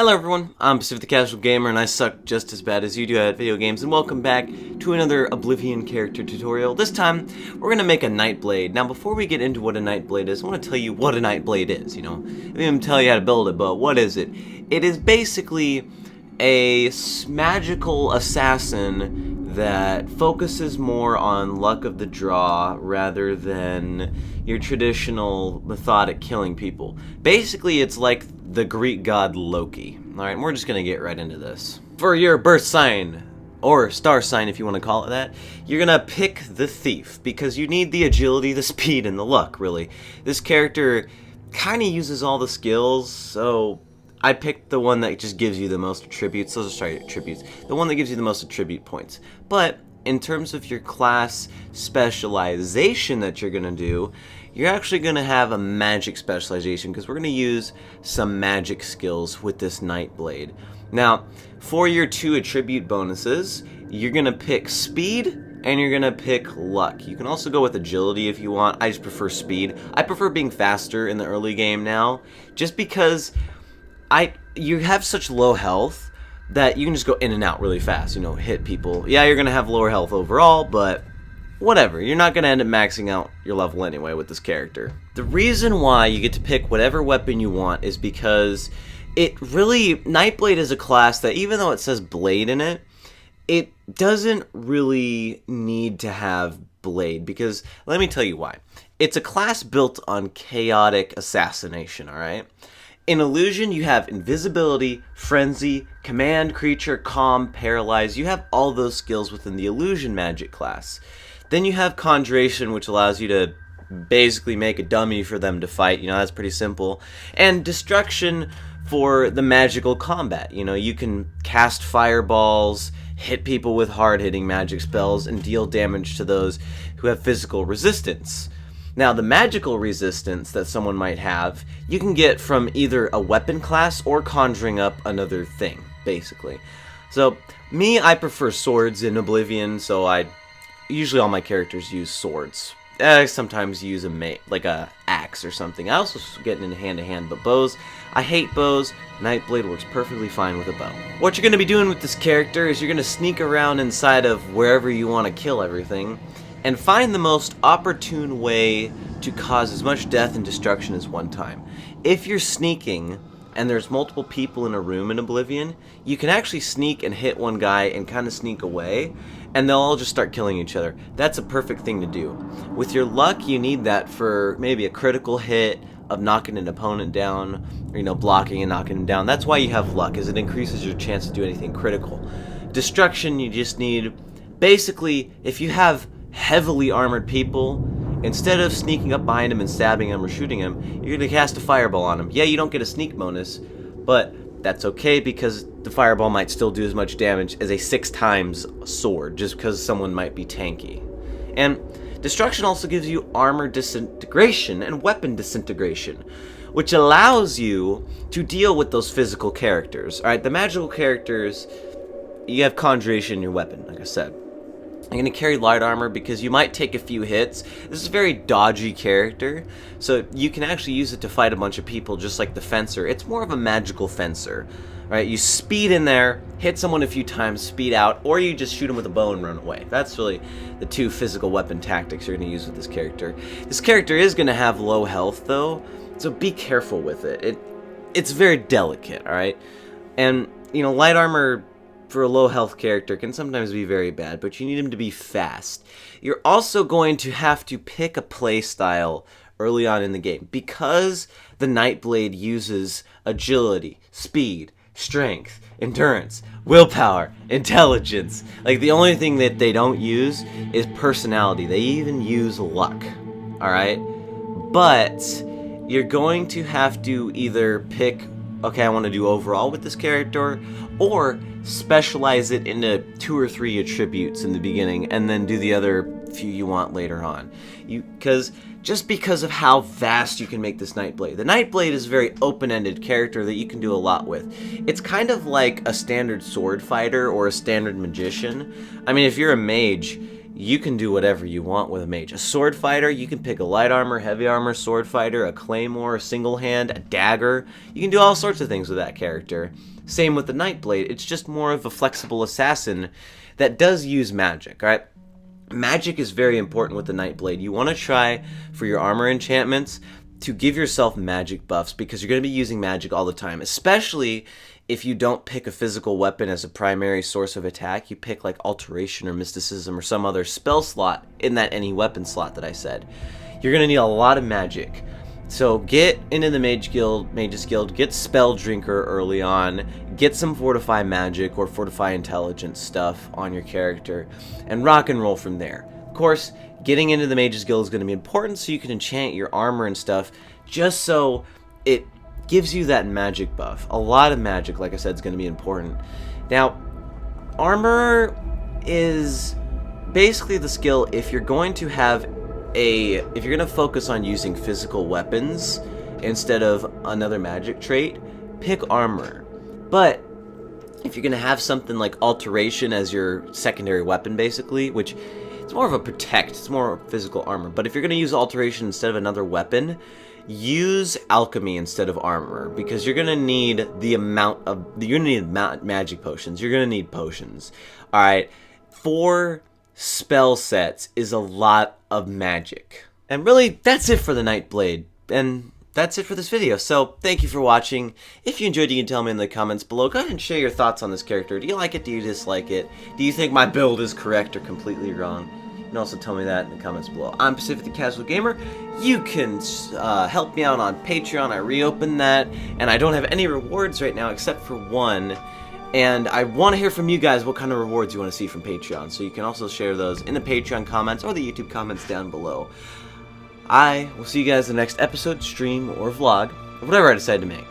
Hello everyone, I'm Pacific the Casual Gamer and I suck just as bad as you do at video games, and welcome back to another Oblivion character tutorial. This time, we're going to make a Nightblade. Now before we get into what a Nightblade is, I want to tell you what a Nightblade is, I didn't even tell you how to build it, but what is it? It is basically a magical assassin that focuses more on luck of the draw rather than your traditional methodic killing people. Basically, it's like the Greek god Loki. Alright, we're just gonna get right into this. For your birth sign, or star sign if you want to call it that, you're gonna pick the thief, because you need the agility, the speed, and the luck, really. This character kinda uses all the skills, so I picked the one that just gives you the most attributes. Those are, sorry, attributes. The one that gives you the most attribute points. But in terms of your class specialization that you're gonna do, you're actually going to have a magic specialization, because we're going to use some magic skills with this Nightblade. Now, for your 2 attribute bonuses, you're going to pick speed and you're going to pick luck. You can also go with agility if you want. I just prefer speed. I prefer being faster in the early game now, just because you have such low health that you can just go in and out really fast, hit people. Yeah, you're going to have lower health overall, but whatever, you're not going to end up maxing out your level anyway with this character. The reason why you get to pick whatever weapon you want is because Nightblade is a class that, even though it says blade in it, it doesn't really need to have blade, because let me tell you why. It's a class built on chaotic assassination, alright? In Illusion, you have invisibility, frenzy, command creature, calm, paralyze. You have all those skills within the Illusion magic class. Then you have conjuration, which allows you to basically make a dummy for them to fight. That's pretty simple. And destruction for the magical combat. You can cast fireballs, hit people with hard-hitting magic spells, and deal damage to those who have physical resistance. Now, the magical resistance that someone might have, you can get from either a weapon class or conjuring up another thing, basically. So, I prefer swords in Oblivion, so usually all my characters use swords. I sometimes use a axe or something. I also get into hand-to-hand, but bows, I hate bows. Nightblade works perfectly fine with a bow. What you're going to be doing with this character is you're going to sneak around inside of wherever you want to kill everything, and find the most opportune way to cause as much death and destruction as one time. If you're sneaking, and there's multiple people in a room in Oblivion, you can actually sneak and hit one guy and kind of sneak away, and they'll all just start killing each other. That's a perfect thing to do. With your luck, you need that for maybe a critical hit of knocking an opponent down, or blocking and knocking them down. That's why you have luck, is it increases your chance to do anything critical. Destruction, you just need, basically, if you have heavily armored people, instead of sneaking up behind them and stabbing them or shooting them, you're going to cast a fireball on them. Yeah, you don't get a sneak bonus, but that's okay, because the fireball might still do as much damage as a 6 times sword, just because someone might be tanky. And destruction also gives you armor disintegration and weapon disintegration, which allows you to deal with those physical characters. Alright, the magical characters, you have conjuration in your weapon, like I said. I'm going to carry light armor because you might take a few hits. This is a very dodgy character, so you can actually use it to fight a bunch of people, just like the fencer. It's more of a magical fencer. Right? You speed in there, hit someone a few times, speed out, or you just shoot them with a bow and run away. That's really the 2 physical weapon tactics you're going to use with this character. This character is going to have low health, though, so be careful with it. It's very delicate, alright? And, light armor for a low health character can sometimes be very bad, but you need him to be fast. You're also going to have to pick a playstyle early on in the game, because the Nightblade uses agility, speed, strength, endurance, willpower, intelligence. Like, the only thing that they don't use is personality. They even use luck, alright? But you're going to have to either pick, okay, I want to do overall with this character, or specialize it into 2 or 3 attributes in the beginning, and then do the other few you want later on. Just because of how fast you can make this Nightblade. The Nightblade is a very open-ended character that you can do a lot with. It's kind of like a standard sword fighter or a standard magician. I mean, if you're a mage, you can do whatever you want with a mage. A sword fighter, you can pick a light armor, heavy armor, sword fighter, a claymore, a single hand, a dagger. You can do all sorts of things with that character. Same with the Nightblade, it's just more of a flexible assassin that does use magic, alright? Magic is very important with the Nightblade. You want to try for your armor enchantments to give yourself magic buffs because you're going to be using magic all the time, especially if you don't pick a physical weapon as a primary source of attack. You pick like alteration or mysticism or some other spell slot in that any weapon slot that I said. You're going to need a lot of magic. So get into the Mages Guild, get Spell Drinker early on, get some Fortify Magic or Fortify Intelligence stuff on your character, and rock and roll from there. Of course, getting into the Mages Guild is going to be important so you can enchant your armor and stuff, just so it gives you that magic buff. A lot of magic, like I said, is going to be important. Now, armor is basically the skill if you're going to have if you're going to focus on using physical weapons instead of another magic trait, pick armor. But if you're going to have something like alteration as your secondary weapon, basically, which it's more of a protect, it's more physical armor. But if you're going to use alteration instead of another weapon, use alchemy instead of armor, because you're going to need magic potions. You're going to need potions. All right, 4 spell sets is a lot of magic. And really, that's it for the Nightblade. And that's it for this video. So, thank you for watching. If you enjoyed, you can tell me in the comments below. Go ahead and share your thoughts on this character. Do you like it? Do you dislike it? Do you think my build is correct or completely wrong? You can also tell me that in the comments below. I'm Pacific the Casual Gamer. You can help me out on Patreon. I reopened that, and I don't have any rewards right now except for one. And I want to hear from you guys what kind of rewards you want to see from Patreon. So you can also share those in the Patreon comments or the YouTube comments down below. I will see you guys in the next episode, stream, or vlog, or whatever I decide to make.